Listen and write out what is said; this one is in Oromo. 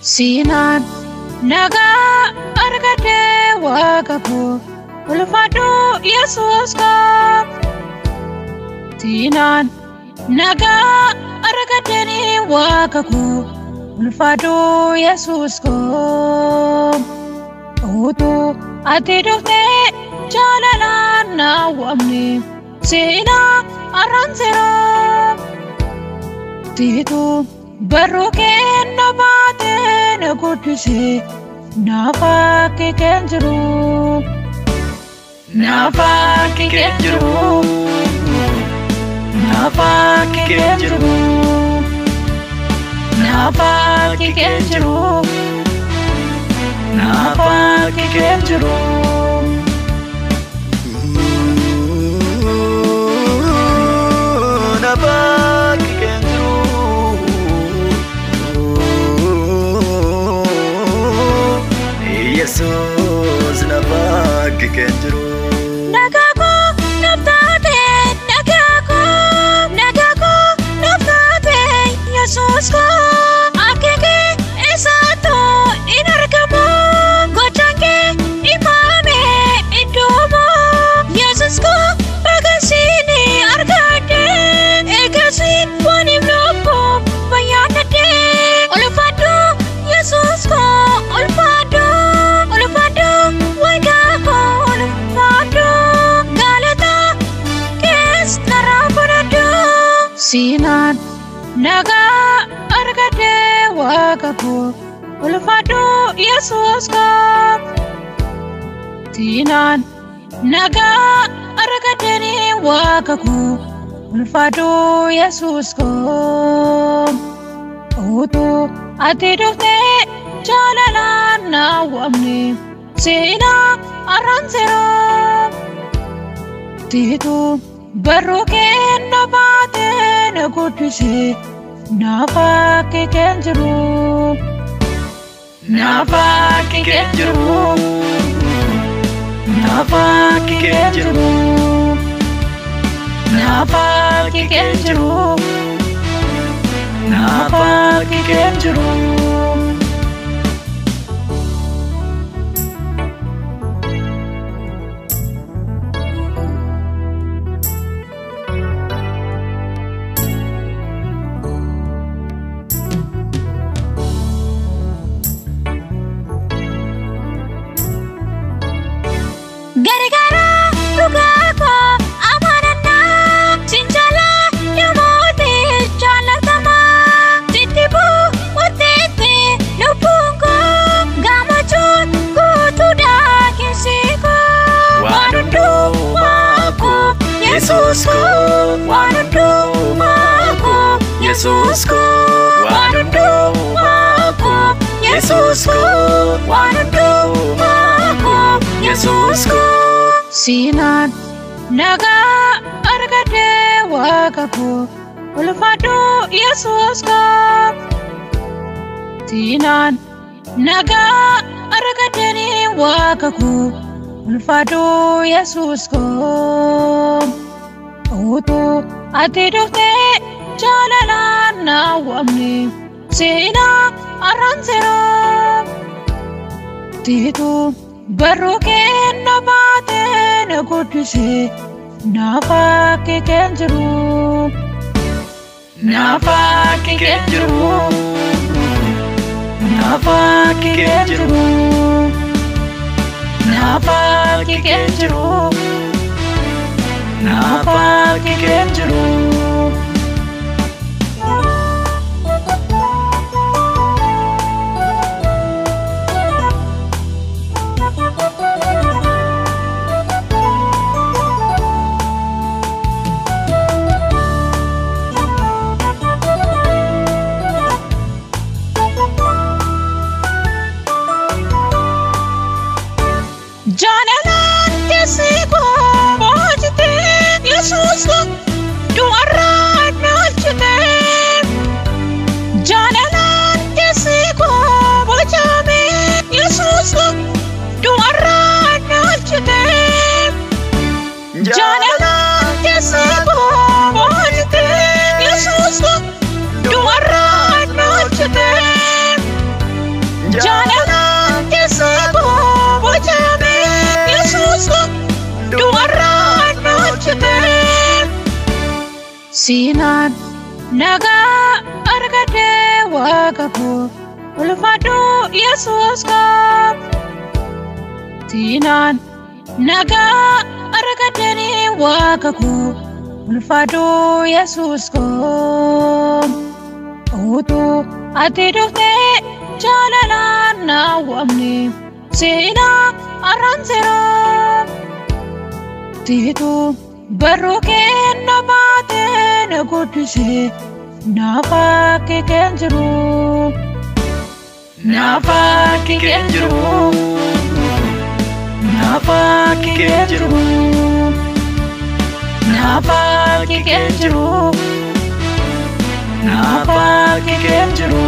Sinan naga argade wagaku ulfadu Yesus ko. Sinan naga argade ni wagaku ulfadu Yesus ko. Utu ati dufte jalalan na wamni sina aransero titu baruke nabate na kudise nafaki kenjru nafaki kenjru nafaki kenjru nafaki kenjru nafaki kenjru nafaki kenjru Yesus nafaki kenjru nagaku naftate Yesus ko akeke esato inarkamu gocange imame idumo Yesus ko bagasini argade egasin wanim lopo bayanade olfado Yesus ko olfado wagaku olfado galata kes narabonado sinan naga argade wagaku ulfadu Yesus ko. Sinan naga argade ni wagaku ulfadu Yesus ko. Utu ati dufte jalalan na wamni sina aransero titu baruke nabate na kudise nafaki kenjru nafaki kenjru nafaki kenjru nafaki kenjru nafaki kenjru gara-gara dugaku amanana sinjala yamote jalatama titibu utete lubungu gamachut kutuda kisiko wanundu maku Yesusku wanundu maku Yesusku wanundu maku Yesusku wanundu maku Yesusku sinan naga argade wagaku ulfadu Yesus ko. Sinan naga argade ni wagaku ulfadu Yesus ko. Utu ati dufte jalalan na wamni sina aransero titu baruke nabate na kudise nafaki kenjru nafaki kenjru nafaki kenjru nafaki kenjru nafaki kenjru jalalan kesiko bojite Yesus ko duar Sinaan nagaa argadhee waaqa koo ulfaadhu Yesuus koo. Sinaan nagaa argadhee waaqa koo ulfaadhu Yesuus koo. Utuu ati dhuftee jaalalaan na waamne seenaa arraanseera. Tiitu barruu kenna baatee na guddisee nafa keen jiru. Nafa keen jiru. Nafa keen jiru. Nafa keen jiru. Nafa keen jiru.